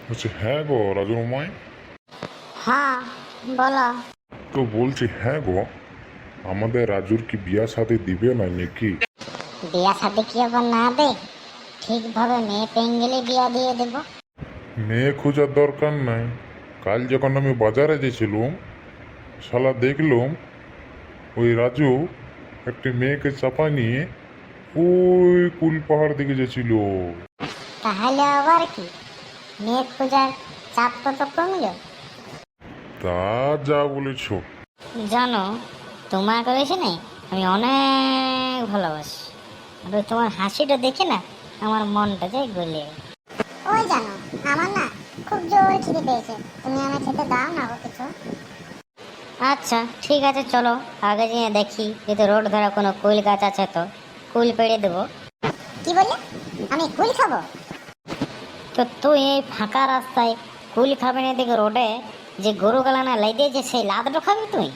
বলছি হ্যাঁ গো রাজুমাই। হ্যাঁ, বলো। তো বলছি হ্যাঁ গো, আমাদের রাজুর কি বিয়া শাদী দিবে না নাকি? বিয়া শাদি কি আবার না দে? ঠিকভাবে মেয়ে পেয়ে গেলে বিয়া দিয়ে দেব। মেয়ে খোঁজার দরকার নাই। কাল যখন আমি বাজারে গেছিলুম, শালা দেখলুম ওই রাজু একটি মেয়েকে চাপা নিয়ে ওই কুল পাহাড় দিকে গেছিল। তাহলে আবার কি, মেয়ে খোঁজার চাপ তো কমলো। তা যা বলেছ। জানো, তোমার রয়েছে না, আমি অনেক ভালোবাসি। আর ওই তোমার হাসিটা দেখে না আমার মনটা যায় গলে। ওই জানো, আমার না খুব জোর খিদে পেয়েছে, তুমি আমায় খেতে দাও না গো কিছু। আচ্ছা ঠিক আছে, চলো আগে যেয়ে দেখি যদি রোড ধারা কোনো কুল গাছ আছে তো কুল পেড়ে দেবো। কি বললে? আমি কুল খাবো? তো তুই এই ফাঁকা রাস্তায় কুল খাবে না, দেখে রোডে যে গরু গালানা লাই দিয়েছে সেই লাদটা খাবি তুই?